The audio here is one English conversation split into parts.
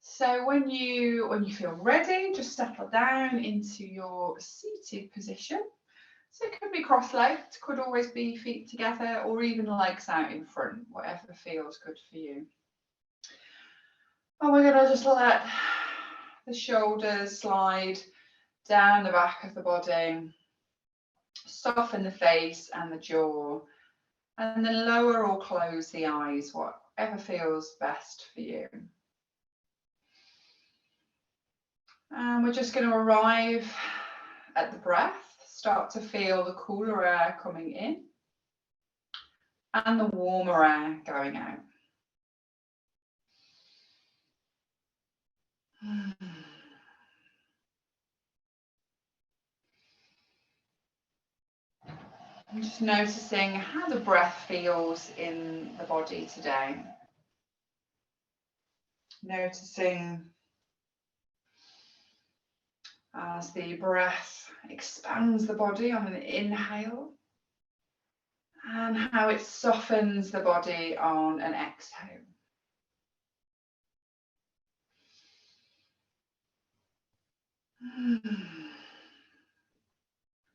So when you feel ready, just settle down into your seated position. So it could be cross-legged, could always be feet together, or even legs out in front, whatever feels good for you. And we're going to just let the shoulders slide down the back of the body, soften the face and the jaw, and then lower or close the eyes, whatever feels best for you. And we're just going to arrive at the breath, start to feel the cooler air coming in and the warmer air going out. I'm just noticing how the breath feels in the body today. Noticing as the breath expands the body on an inhale and how it softens the body on an exhale.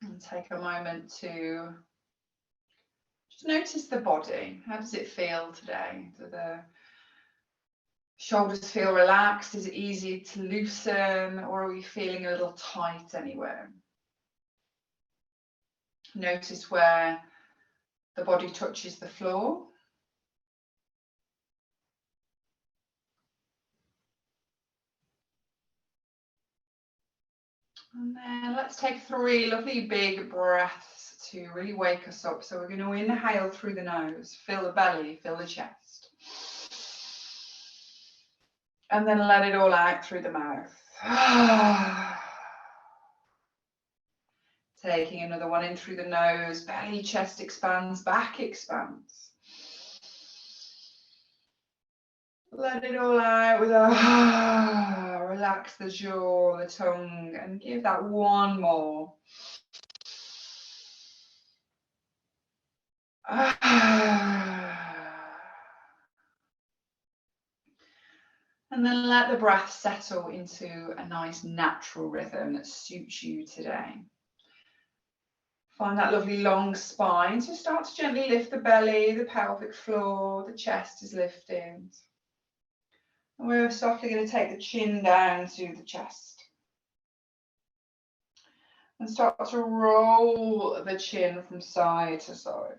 And take a moment to just notice the body. How does it feel today? Do the shoulders feel relaxed? Is it easy to loosen, or are we feeling a little tight anywhere? Notice where the body touches the floor. And then let's take 3 lovely big breaths to really wake us up. So we're going to inhale through the nose, fill the belly, fill the chest. And then let it all out through the mouth. Taking another one in through the nose, belly, chest expands, back expands. Let it all out with a relax the jaw, the tongue, and give that one more. And then let the breath settle into a nice natural rhythm that suits you today. Find that lovely long spine. So start to gently lift the belly, the pelvic floor, the chest is lifted. And we're softly going to take the chin down to the chest. And start to roll the chin from side to side.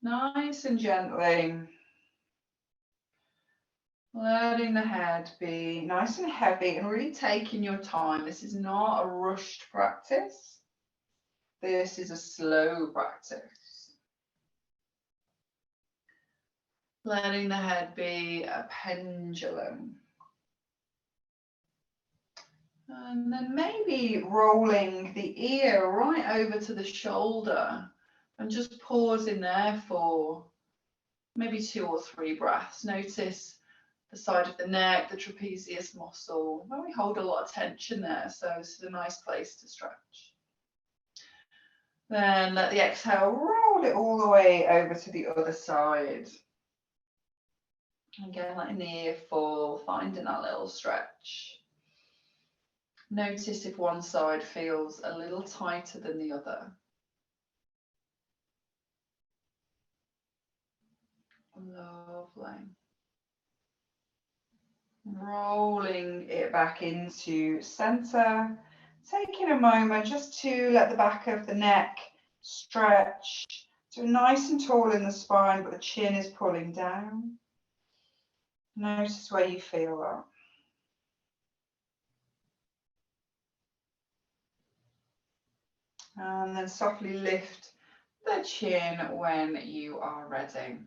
Nice and gently. Letting the head be nice and heavy and really taking your time. This is not a rushed practice. This is a slow practice. Letting the head be a pendulum. And then maybe rolling the ear right over to the shoulder and just pausing there for maybe 2 or 3 breaths. Notice the side of the neck, the trapezius muscle. Well, we hold a lot of tension there, so this is a nice place to stretch. Then let the exhale roll it all the way over to the other side. Again, letting the ear fall, finding that little stretch. Notice if one side feels a little tighter than the other. Lovely. Rolling it back into center. Taking a moment just to let the back of the neck stretch. So nice and tall in the spine, but the chin is pulling down. Notice where you feel that. And then softly lift the chin when you are ready.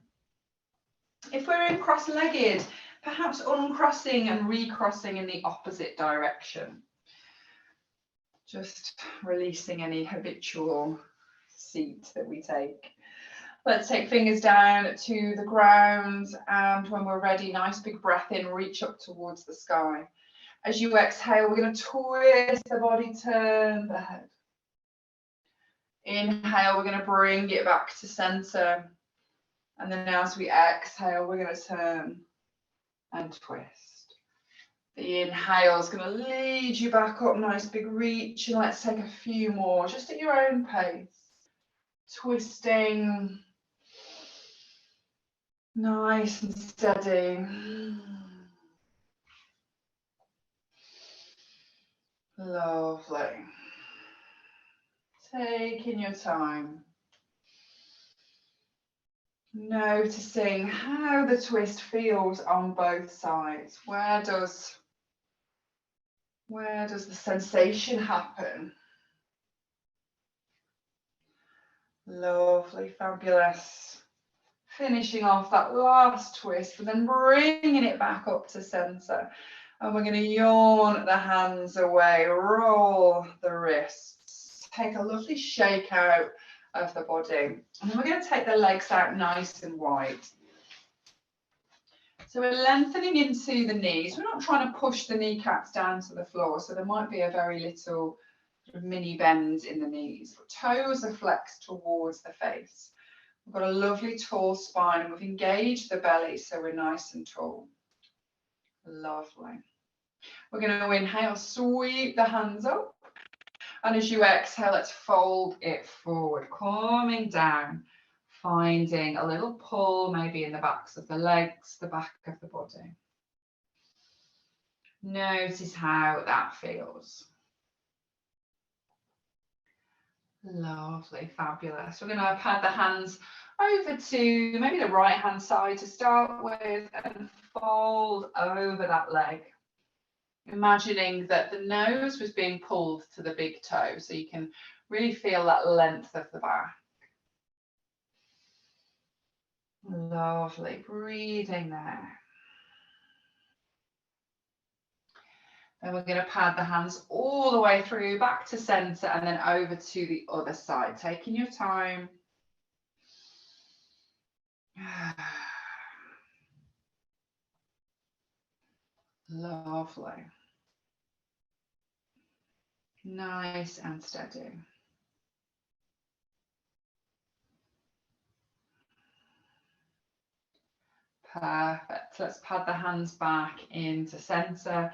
If we're in cross-legged, perhaps uncrossing and recrossing in the opposite direction. Just releasing any habitual seat that we take. Let's take fingers down to the ground, and when we're ready, nice big breath in, reach up towards the sky. As you exhale, we're going to twist the body, turn the head. Inhale, we're going to bring it back to center. And then as we exhale, we're going to turn. and twist. The inhale is going to lead you back up, nice big reach, and let's take a few more, just at your own pace. Twisting, nice and steady. Lovely. Taking your time. Noticing how the twist feels on both sides. Where does the sensation happen? Lovely, fabulous. Finishing off that last twist and then bringing it back up to center. And we're going to yawn the hands away, roll the wrists, take a lovely shake out of the body. And then we're going to take the legs out nice and wide. So we're lengthening into the knees. We're not trying to push the kneecaps down to the floor, so there might be a very little sort of mini bend in the knees. But toes are flexed towards the face. We've got a lovely tall spine and we've engaged the belly, so we're nice and tall. Lovely. We're going to inhale, sweep the hands up. And as you exhale, let's fold it forward, coming down, finding a little pull maybe in the backs of the legs, the back of the body. Notice how that feels. Lovely, fabulous. We're going to pad the hands over to maybe the right hand side to start with and fold over that leg. Imagining that the nose was being pulled to the big toe, so you can really feel that length of the back. Lovely, breathing there. Then we're going to pad the hands all the way through, back to center, and then over to the other side, taking your time. Lovely. Nice and steady. Perfect. Let's pad the hands back into center.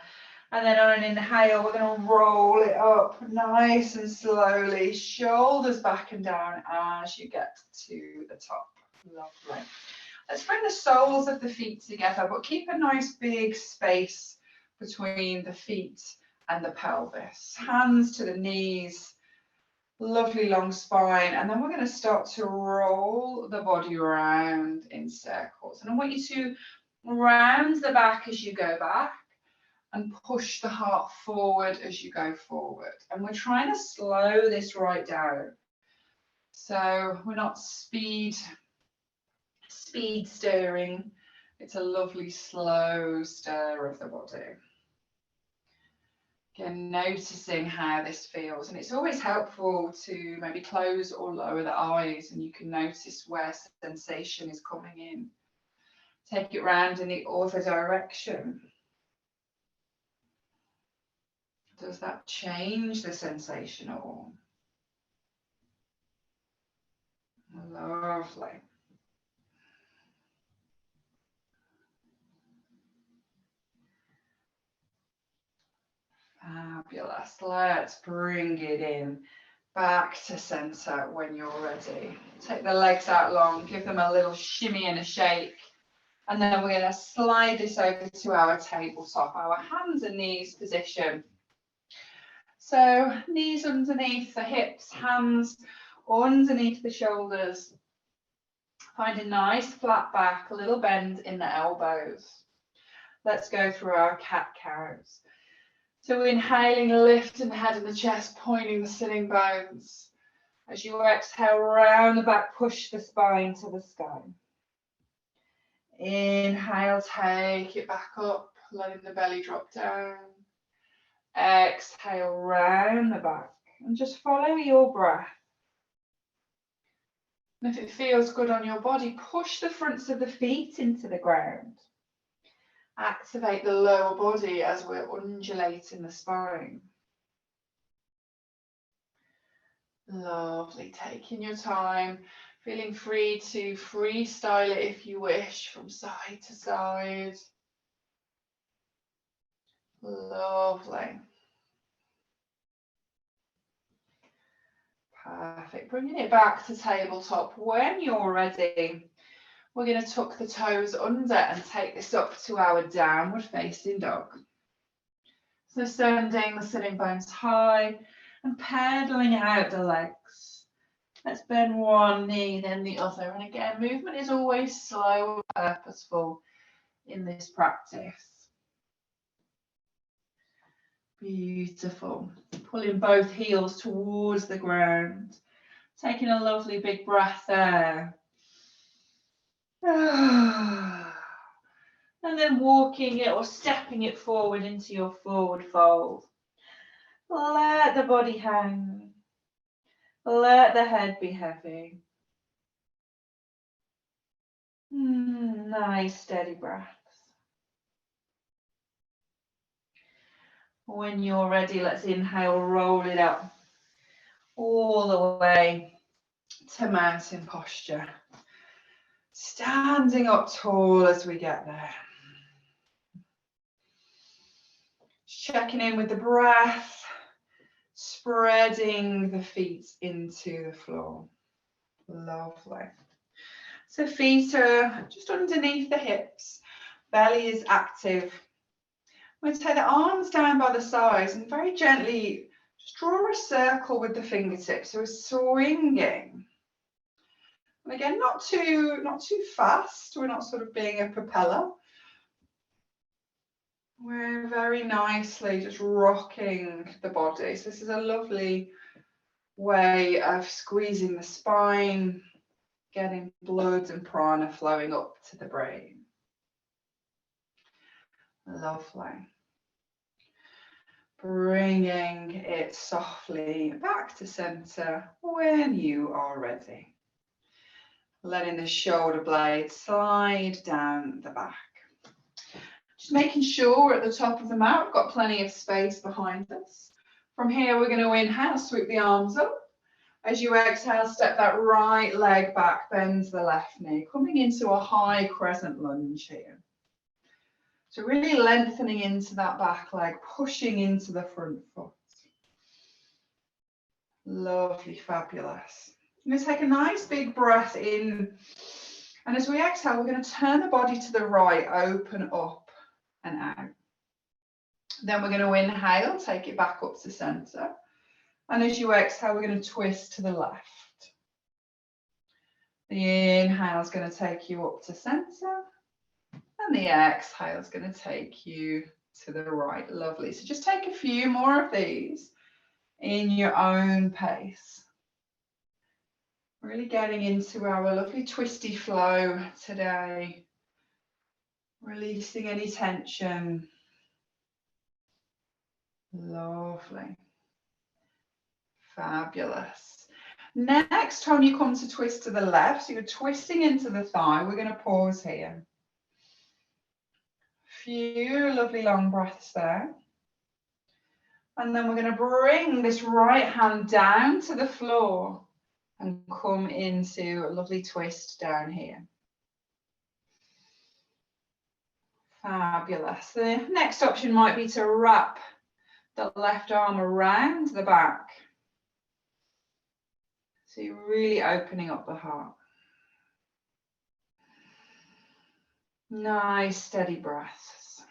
And then on an inhale, we're going to roll it up nice and slowly, shoulders back and down as you get to the top. Lovely. Let's bring the soles of the feet together, but keep a nice big space between the feet and the pelvis. Hands to the knees, lovely long spine. And then we're going to start to roll the body around in circles. And I want you to round the back as you go back and push the heart forward as you go forward. And we're trying to slow this right down. So we're not speed stirring. It's a lovely slow stir of the body. Again, noticing how this feels. And it's always helpful to maybe close or lower the eyes, and you can notice where sensation is coming in. Take it round in the other direction. Does that change the sensation at all? Lovely. Fabulous. Let's bring it in back to center when you're ready. Take the legs out long, give them a little shimmy and a shake. And then we're going to slide this over to our tabletop, our hands and knees position. So knees underneath the hips, hands underneath the shoulders. Find a nice flat back, a little bend in the elbows. Let's go through our cat-cows. So we're inhaling, lifting the head and the chest, pointing the sitting bones. As you exhale, round the back, push the spine to the sky. Inhale, take it back up, letting the belly drop down. Exhale, round the back, and just follow your breath. And if it feels good on your body, push the fronts of the feet into the ground. Activate the lower body as we're undulating the spine. Lovely, taking your time, feeling free to freestyle it if you wish, from side to side. Lovely. Perfect. Bringing it back to tabletop. When you're ready, we're going to tuck the toes under and take this up to our downward facing dog. So sending the sitting bones high and pedaling out the legs. Let's bend one knee, then the other. And again, movement is always slow and purposeful in this practice. Beautiful. Pulling both heels towards the ground. Taking a lovely big breath there. And then walking it or stepping it forward into your forward fold. Let the body hang. Let the head be heavy. Nice steady breaths. When you're ready, let's inhale, roll it up all the way to mountain posture. Standing up tall as we get there. Checking in with the breath, spreading the feet into the floor. Lovely. So feet are just underneath the hips, belly is active. I'm going to take the arms down by the sides and very gently just draw a circle with the fingertips. So we're swinging. And again, not too fast. We're not sort of being a propeller. We're very nicely just rocking the body. So this is a lovely way of squeezing the spine, getting blood and prana flowing up to the brain. Lovely. Bringing it softly back to center when you are ready. Letting the shoulder blade slide down the back. Just making sure we're at the top of the mat, we've got plenty of space behind us. From here, we're going to inhale, sweep the arms up. As you exhale, step that right leg back, bend the left knee, coming into a high crescent lunge here. So really lengthening into that back leg, pushing into the front foot. Lovely, fabulous. I'm going to take a nice big breath in. And as we exhale, we're going to turn the body to the right, open up and out. Then we're going to inhale, take it back up to center. And as you exhale, we're going to twist to the left. The inhale is going to take you up to center. And the exhale is going to take you to the right. Lovely. So just take a few more of these in your own pace. Really getting into our lovely twisty flow today. Releasing any tension. Lovely. Fabulous. Next time you come to twist to the left, so you're twisting into the thigh, we're going to pause here. Few lovely long breaths there. And then we're going to bring this right hand down to the floor and come into a lovely twist down here. Fabulous. The next option might be to wrap the left arm around the back. So you're really opening up the heart. Nice steady breaths.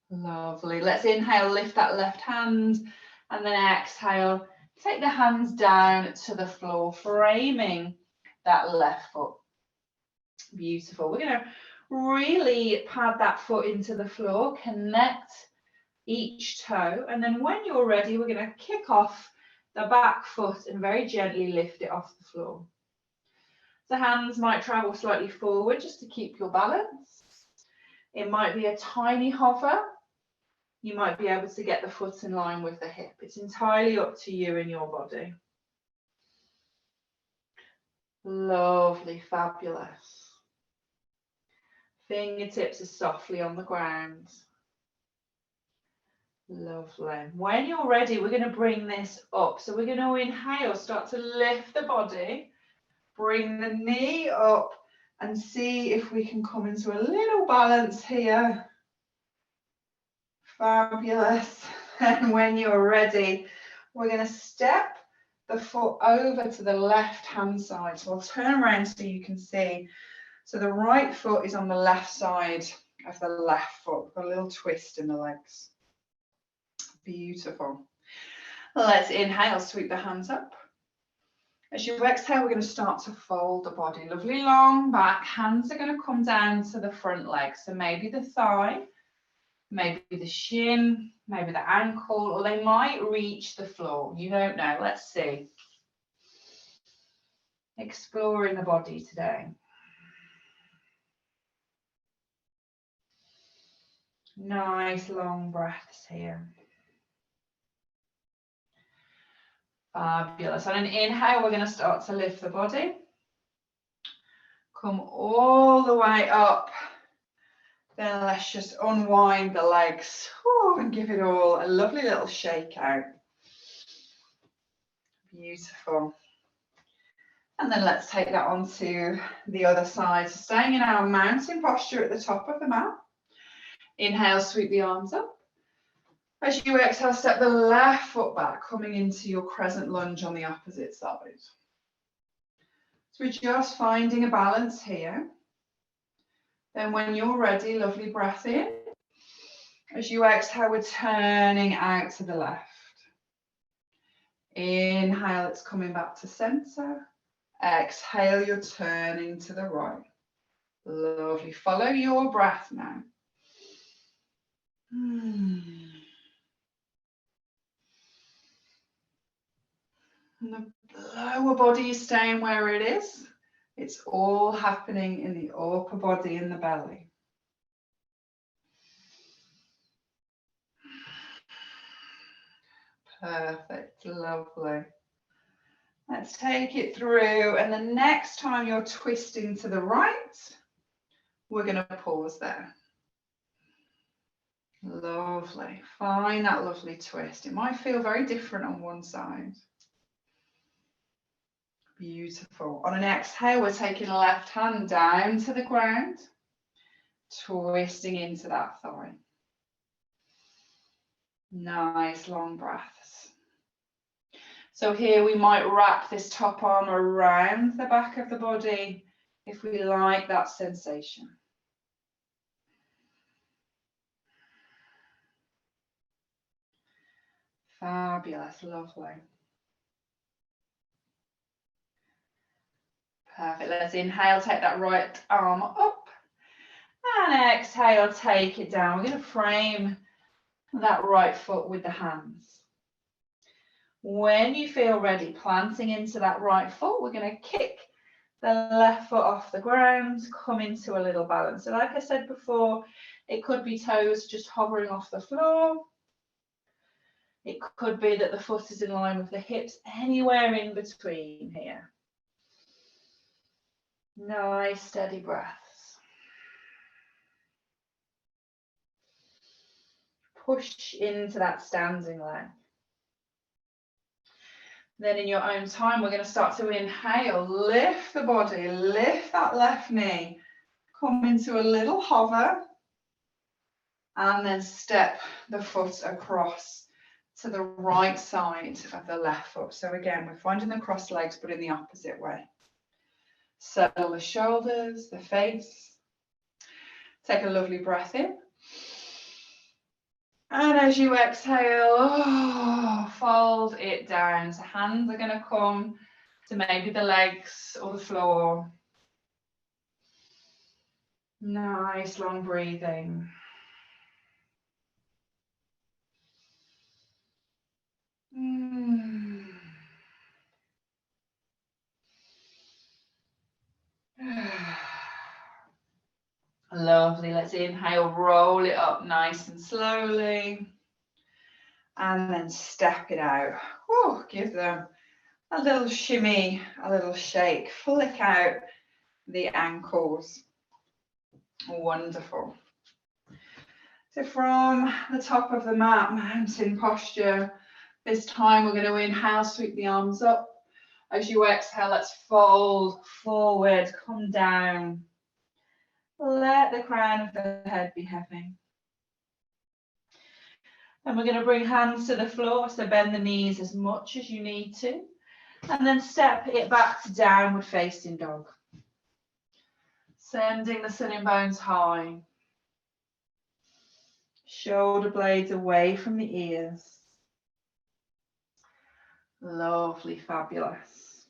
Lovely. Let's inhale, lift that left hand, and then exhale, take the hands down to the floor, framing that left foot. Beautiful. We're going to really pad that foot into the floor, connect each toe, and then when you're ready, we're going to kick off the back foot and very gently lift it off the floor. The hands might travel slightly forward just to keep your balance. It might be a tiny hover. You might be able to get the foot in line with the hip. It's entirely up to you and your body. Lovely, fabulous. Fingertips are softly on the ground. Lovely. When you're ready, we're going to bring this up. So we're going to inhale, start to lift the body. Bring the knee up and see if we can come into a little balance here. Fabulous. And when you're ready, we're going to step the foot over to the left hand side. So I'll turn around so you can see. So the right foot is on the left side of the left foot. Got a little twist in the legs. Beautiful. Let's inhale, sweep the hands up. As you exhale, we're going to start to fold the body. Lovely long back. Hands are going to come down to the front leg. So maybe the thigh, maybe the shin, maybe the ankle, or they might reach the floor. You don't know. Let's see. Exploring the body today. Nice long breaths here. Fabulous. On an inhale, we're going to start to lift the body. Come all the way up. Then let's just unwind the legs. Whew, and give it all a lovely little shake out. Beautiful. And then let's take that onto the other side. So staying in our mountain posture at the top of the mat. Inhale, sweep the arms up. As you exhale, step the left foot back, coming into your crescent lunge on the opposite side. So we're just finding a balance here. Then when you're ready, lovely breath in. As you exhale, we're turning out to the left. Inhale, it's coming back to center. Exhale, you're turning to the right. Lovely. Follow your breath now. And the lower body is staying where it is. It's all happening in the upper body and the belly. Perfect, lovely. Let's take it through, and the next time you're twisting to the right, we're going to pause there. Lovely. Find that lovely twist. It might feel very different on one side. Beautiful. On an exhale, we're taking the left hand down to the ground, twisting into that thigh. Nice long breaths. So here we might wrap this top arm around the back of the body if we like that sensation. Fabulous, lovely. Perfect. Let's inhale, take that right arm up. And exhale, take it down. We're going to frame that right foot with the hands. When you feel ready, planting into that right foot, we're going to kick the left foot off the ground, come into a little balance. So like I said before, it could be toes just hovering off the floor. It could be that the foot is in line with the hips, anywhere in between here. Nice, steady breaths. Push into that standing leg. Then in your own time, we're going to start to inhale, lift the body, lift that left knee, come into a little hover, and then step the foot across to the right side of the left foot. So again, we're finding the crossed legs, but in the opposite way. Settle the shoulders, the face. Take a lovely breath in. And as you exhale, fold it down. So hands are going to come to maybe the legs or the floor. Nice long breathing. Lovely. Let's inhale, roll it up nice and slowly. And then step it out. Whew, give them a little shimmy, a little shake. Flick out the ankles. Wonderful. So from the top of the mat, mountain posture. This time we're going to inhale, sweep the arms up. As you exhale, let's fold forward, come down. Let the crown of the head be heavy. And we're going to bring hands to the floor, so bend the knees as much as you need to. And then step it back to downward facing dog. Sending the sitting bones high. Shoulder blades away from the ears. Lovely, fabulous.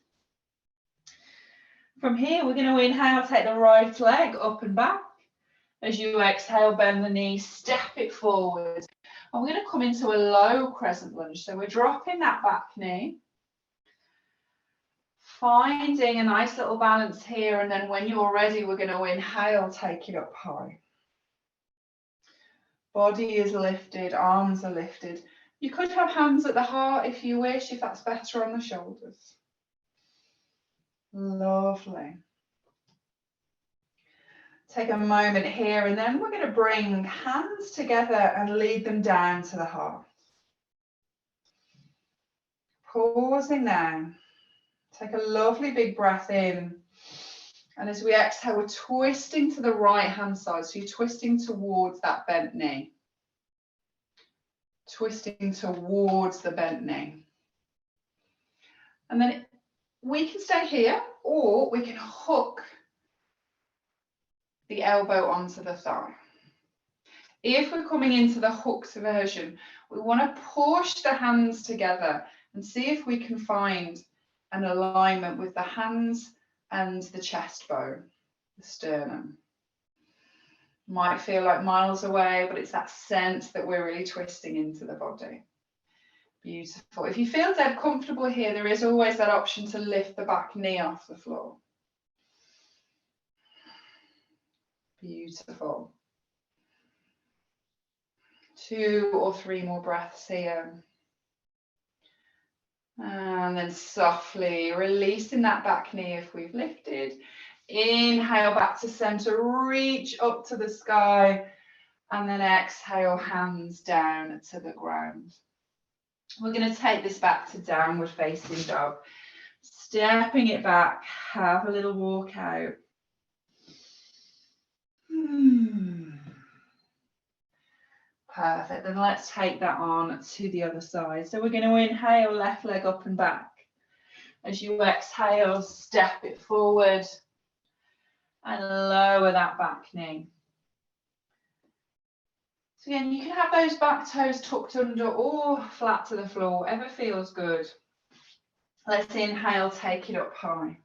From here, we're going to inhale, take the right leg up and back. As you exhale, bend the knee, step it forward. And we're going to come into a low crescent lunge. So we're dropping that back knee. Finding a nice little balance here. And then when you're ready, we're going to inhale, take it up high. Body is lifted, arms are lifted. You could have hands at the heart if you wish, if that's better, on the shoulders. Lovely. Take a moment here, and then we're going to bring hands together and lead them down to the heart. Pausing now. Take a lovely big breath in. And as we exhale, we're twisting to the right hand side. So you're twisting towards that bent knee. Twisting towards the bent knee. And then we can stay here, or we can hook the elbow onto the thigh. If we're coming into the hooked version, we want to push the hands together and see if we can find an alignment with the hands and the chest bone, the sternum. Might feel like miles away, but it's that sense that we're really twisting into the body. Beautiful. If you feel dead comfortable here, there is always that option to lift the back knee off the floor. Beautiful. 2 or 3 more breaths here. And then softly releasing that back knee if we've lifted. Inhale back to center, reach up to the sky, and then exhale, hands down to the ground. We're going to take this back to downward facing dog. Stepping it back, have a little walk out. Perfect. Then let's take that on to the other side. So we're going to inhale, left leg up and back. As you exhale, step it forward and lower that back knee. So again, you can have those back toes tucked under or flat to the floor, whatever feels good. Let's inhale, take it up high.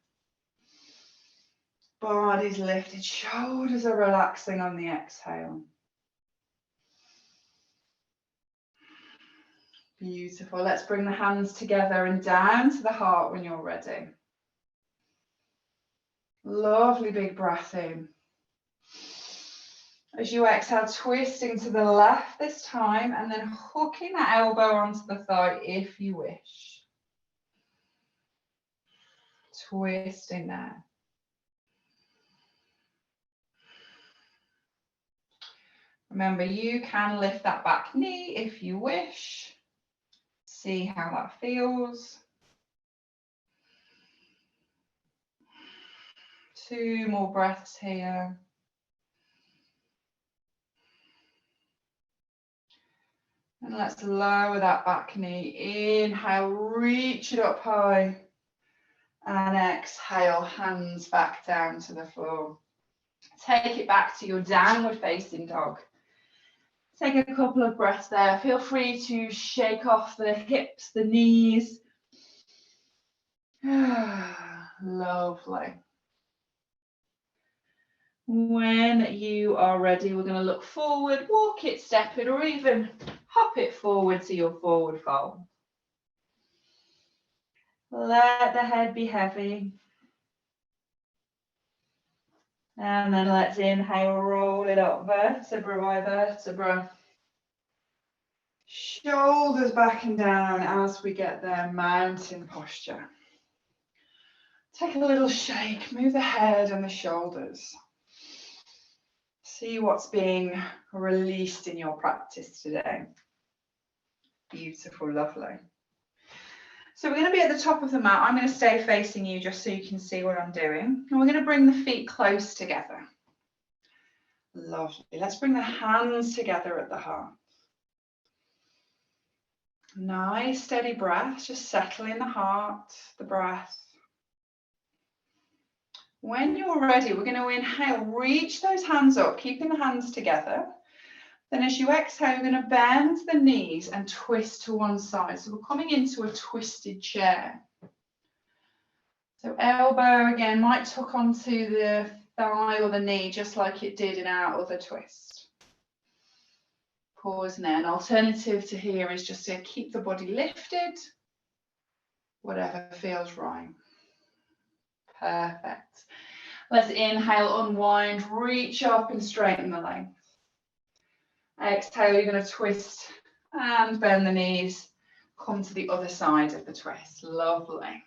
Body's lifted, shoulders are relaxing on the exhale. Beautiful. Let's bring the hands together and down to the heart when you're ready. Lovely big breath in. As you exhale, twisting to the left this time and then hooking that elbow onto the thigh if you wish. Twisting there. Remember, you can lift that back knee if you wish. See how that feels. 2 more breaths here. And let's lower that back knee. Inhale, reach it up high. And exhale, hands back down to the floor. Take it back to your downward facing dog. Take a couple of breaths there. Feel free to shake off the hips, the knees. Lovely. When you are ready, we're going to look forward, walk it, step it, or even hop it forward to your forward fold. Let the head be heavy. And then let's inhale, roll it up vertebra by vertebra. Shoulders back and down as we get there, mountain posture. Take a little shake, move the head and the shoulders. See what's being released in your practice today. Beautiful, lovely. So we're going to be at the top of the mat. I'm going to stay facing you just so you can see what I'm doing. And we're going to bring the feet close together. Lovely. Let's bring the hands together at the heart. Nice steady breath, just settling the heart, the breath. When you're ready, we're going to inhale, reach those hands up, keeping the hands together. Then as you exhale, you're going to bend the knees and twist to one side. So we're coming into a twisted chair. So elbow again might tuck onto the thigh or the knee, just like it did in our other twist. Pause there. An alternative to here is just to keep the body lifted, whatever feels right. Perfect. Let's inhale, unwind, reach up and straighten the legs. Exhale, you're going to twist and bend the knees. Come to the other side of the twist. Lovely.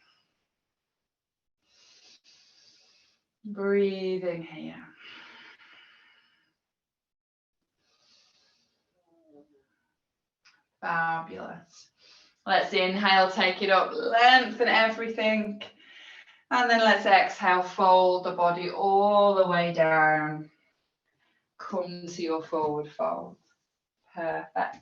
Breathing here. Fabulous. Let's inhale, take it up, lengthen everything. And then let's exhale, fold the body all the way down. Come to your forward fold. Perfect.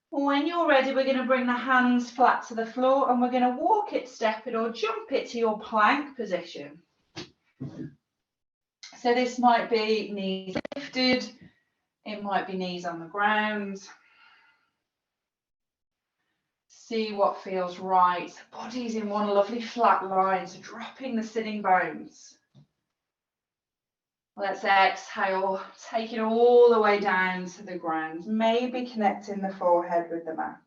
When you're ready, we're going to bring the hands flat to the floor and we're going to walk it, step it or jump it to your plank position. So this might be knees lifted, it might be knees on the ground. See what feels right. Body's in one lovely flat line, so dropping the sitting bones. Let's exhale, take it all the way down to the ground, maybe connecting the forehead with the mat.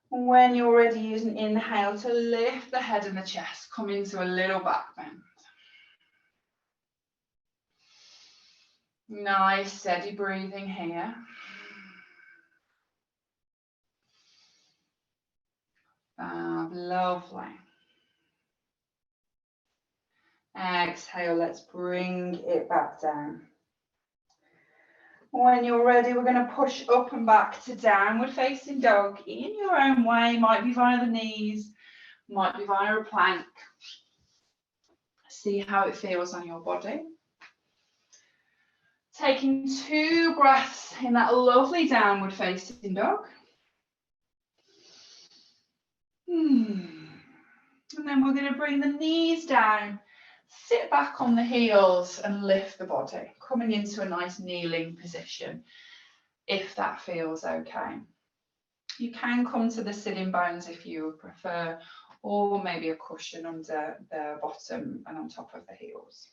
When you're ready, use an inhale to lift the head and the chest, come into a little back bend. Nice, steady breathing here. Lovely. Exhale, let's bring it back down. When you're ready, we're going to push up and back to downward facing dog in your own way. Might be via the knees, might be via a plank. See how it feels on your body. Taking 2 breaths in that lovely downward facing dog. And then we're going to bring the knees down, sit back on the heels and lift the body, coming into a nice kneeling position, if that feels okay. You can come to the sitting bones if you would prefer, or maybe a cushion under the bottom and on top of the heels.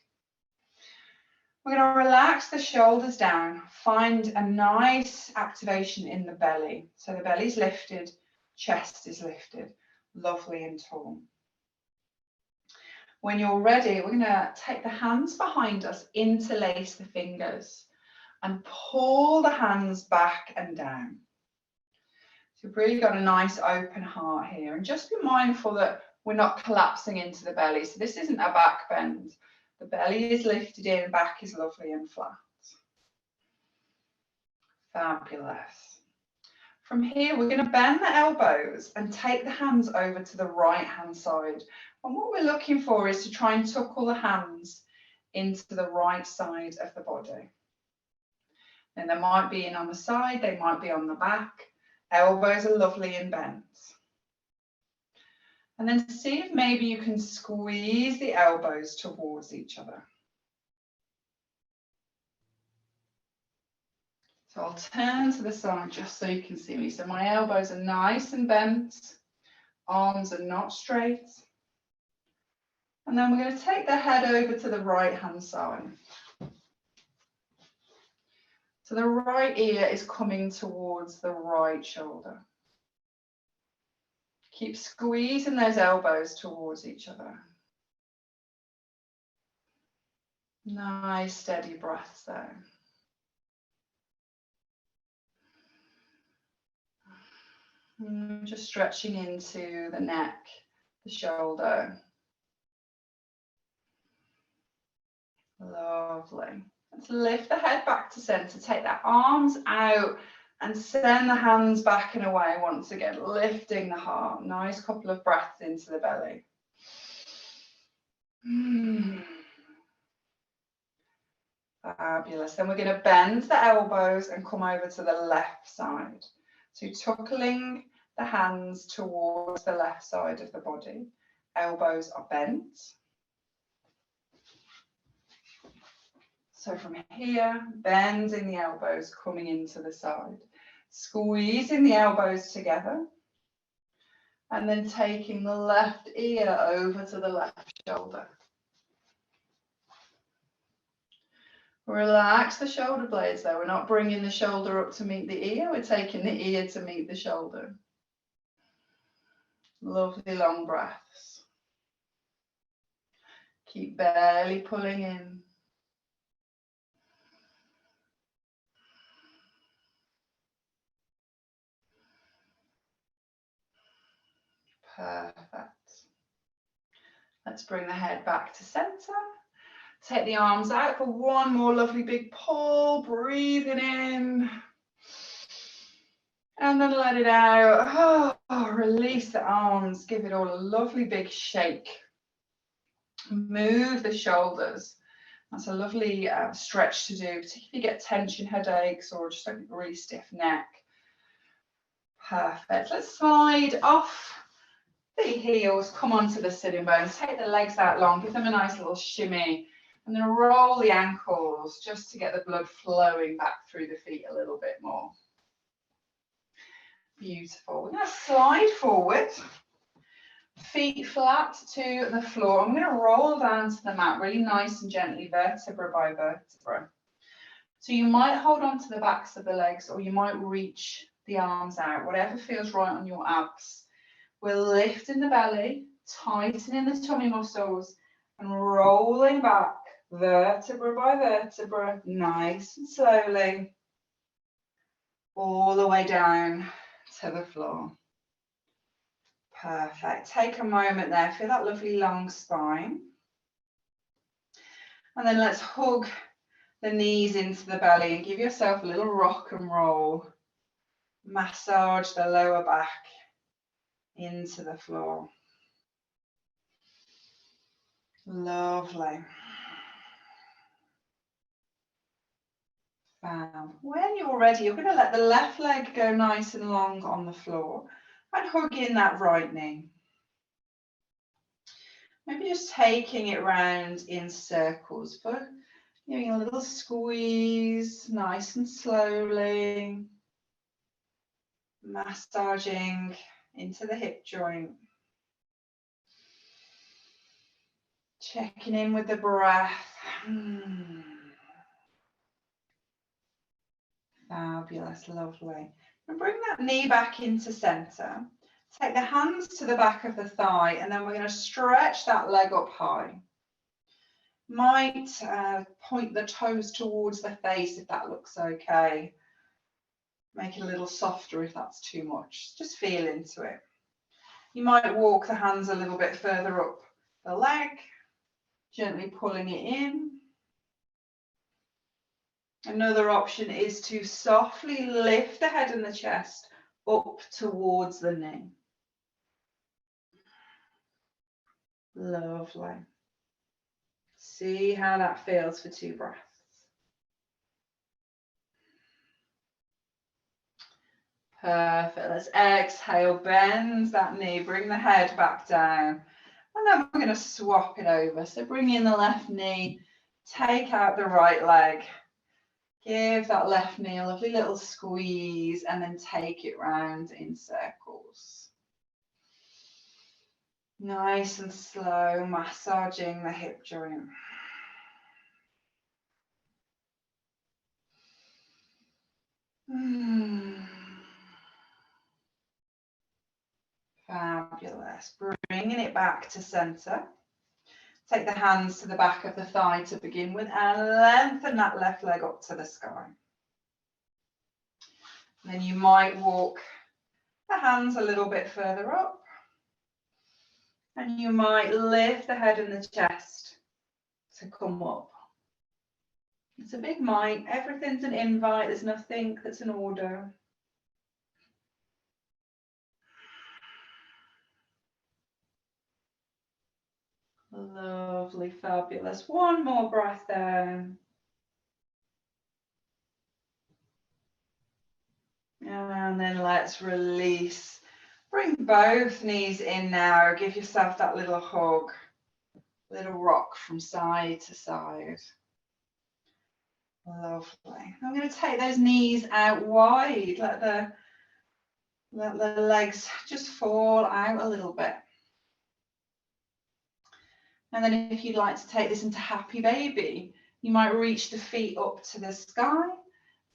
We're going to relax the shoulders down, find a nice activation in the belly. So the belly's lifted, chest is lifted, lovely and tall. When you're ready, we're going to take the hands behind us, interlace the fingers and pull the hands back and down. So we've really got a nice open heart here, and just be mindful that we're not collapsing into the belly. So this isn't a back bend. The belly is lifted in, back is lovely and flat. Fabulous. From here, we're going to bend the elbows and take the hands over to the right hand side. And what we're looking for is to try and tuck all the hands into the right side of the body. And they might be in on the side, they might be on the back. Elbows are lovely and bent. And then see if maybe you can squeeze the elbows towards each other. So I'll turn to the side just so you can see me. So my elbows are nice and bent, arms are not straight. And then we're going to take the head over to the right hand side. So the right ear is coming towards the right shoulder. Keep squeezing those elbows towards each other. Nice steady breaths there. Just stretching into the neck, the shoulder. Lovely. Let's lift the head back to center. Take the arms out and send the hands back and away once again, lifting the heart. Nice couple of breaths into the belly. Fabulous. Then we're going to bend the elbows and come over to the left side. So tuckling the hands towards the left side of the body. Elbows are bent. So from here, bending the elbows, coming into the side. Squeezing the elbows together. And then taking the left ear over to the left shoulder. Relax the shoulder blades though. We're not bringing the shoulder up to meet the ear. We're taking the ear to meet the shoulder. Lovely long breaths. Keep barely pulling in. Perfect. Let's bring the head back to center. Take the arms out for one more lovely big pull. Breathing in. And then let it out. Oh, release the arms. Give it all a lovely big shake. Move the shoulders. That's a lovely stretch to do, particularly if you get tension headaches or just a really stiff neck. Perfect. Let's slide off the heels, come onto the sitting bones, take the legs out long, give them a nice little shimmy, and then roll the ankles just to get the blood flowing back through the feet a little bit more. Beautiful. We're going to slide forward, feet flat to the floor. I'm going to roll down to the mat really nice and gently, vertebra by vertebra. So you might hold on to the backs of the legs, or you might reach the arms out, whatever feels right on your abs. We're lifting the belly, tightening the tummy muscles, and rolling back vertebra by vertebra, nice and slowly, all the way down to the floor. Perfect. Take a moment there, feel that lovely long spine. And then let's hug the knees into the belly and give yourself a little rock and roll. Massage the lower back into the floor. Lovely. When you're ready, you're going to let the left leg go nice and long on the floor and hug in that right knee. Maybe just taking it round in circles, but giving a little squeeze, nice and slowly, massaging into the hip joint. Checking in with the breath. Fabulous, lovely. And bring that knee back into center. Take the hands to the back of the thigh, and then we're going to stretch that leg up high. Might point the toes towards the face if that looks okay. Make it a little softer if that's too much. Just feel into it. You might walk the hands a little bit further up the leg, gently pulling it in. Another option is to softly lift the head and the chest up towards the knee. Lovely. See how that feels for 2 breaths. Perfect. Let's exhale, bend that knee, bring the head back down. And then we're going to swap it over. So bring in the left knee, take out the right leg. Give that left knee a lovely little squeeze and then take it round in circles. Nice and slow, massaging the hip joint. Fabulous. Bringing it back to center. Take the hands to the back of the thigh to begin with and lengthen that left leg up to the sky. And then you might walk the hands a little bit further up. And you might lift the head and the chest to come up. It's a big might. Everything's an invite. There's nothing that's an order. Lovely, fabulous. One more breath there. And then let's release. Bring both knees in now. Give yourself that little hug, little rock from side to side. Lovely. I'm going to take those knees out wide. Let the legs just fall out a little bit. And then if you'd like to take this into happy baby, you might reach the feet up to the sky.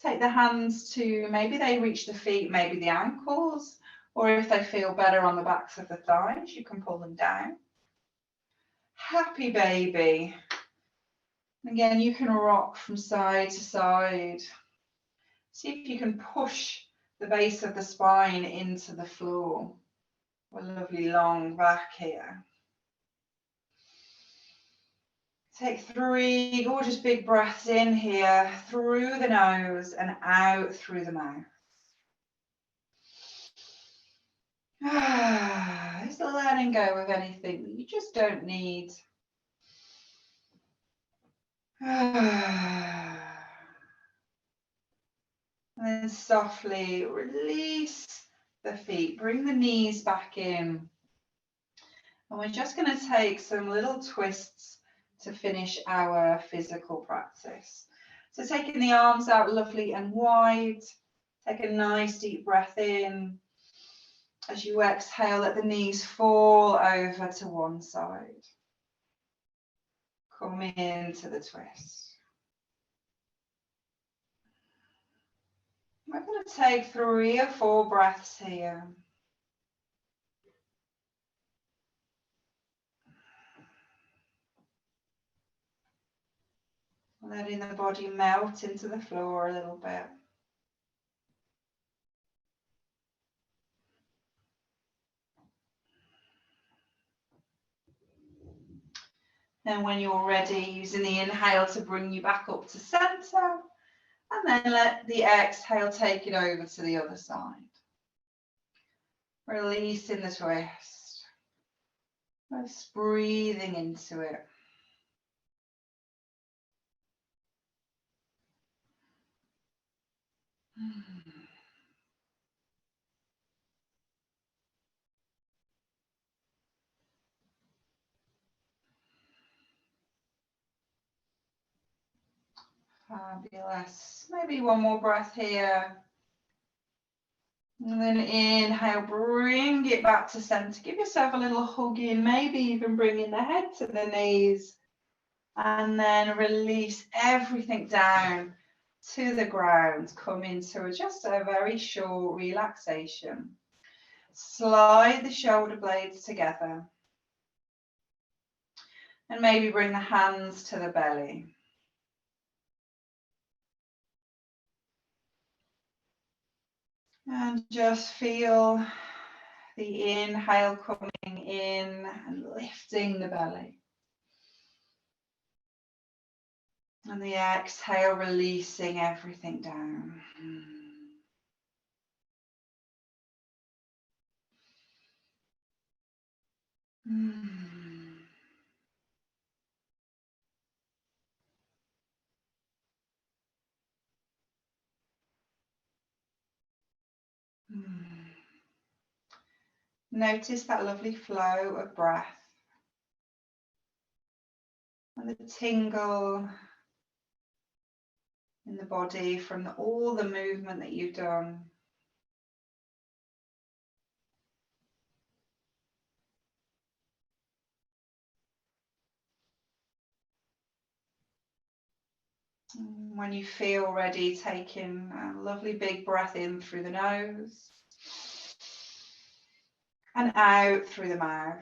Take the hands to, maybe they reach the feet, maybe the ankles, or if they feel better on the backs of the thighs, you can pull them down. Happy baby. Again, you can rock from side to side. See if you can push the base of the spine into the floor. A lovely long back here. Take 3 gorgeous big breaths in here, through the nose and out through the mouth. Just letting go of anything that you just don't need. And then softly release the feet, bring the knees back in. And we're just going to take some little twists to finish our physical practice. So taking the arms out lovely and wide, take a nice deep breath in. As you exhale, let the knees fall over to one side. Come into the twist. We're going to take 3 or 4 breaths here. Letting the body melt into the floor a little bit. Then when you're ready, using the inhale to bring you back up to center, and then let the exhale take it over to the other side. Releasing the twist. Just breathing into it. Fabulous. Maybe one more breath here. And then inhale, bring it back to center. Give yourself a little hug in, maybe even bringing the head to the knees. And then release everything down to the ground. Come into just a very short relaxation. Slide the shoulder blades together. And maybe bring the hands to the belly. And just feel the inhale coming in and lifting the belly. And the exhale releasing everything down. Notice that lovely flow of breath and the tingle in the body from all the movement that you've done. When you feel ready, taking a lovely big breath in through the nose and out through the mouth.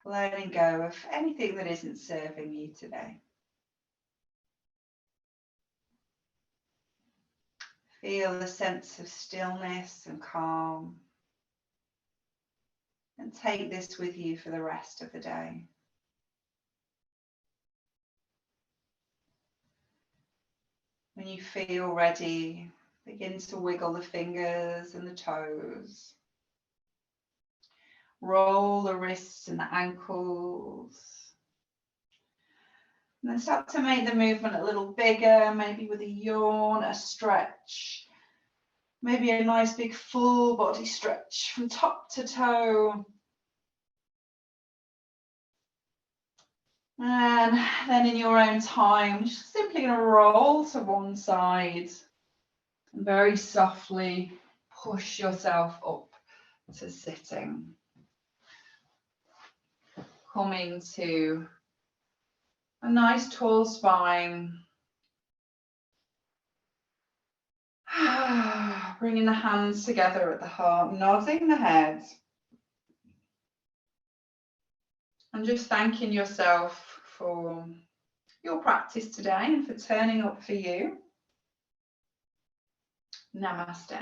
Letting go of anything that isn't serving you today. Feel the sense of stillness and calm. And take this with you for the rest of the day. When you feel ready, begin to wiggle the fingers and the toes. Roll the wrists and the ankles. And then start to make the movement a little bigger, maybe with a yawn, a stretch. Maybe a nice big full body stretch from top to toe. And then in your own time, just simply going to roll to one side and very softly push yourself up to sitting. Coming to a nice tall spine. Bringing the hands together at the heart, nodding the head. And just thanking yourself for your practice today and for turning up for you. Namaste.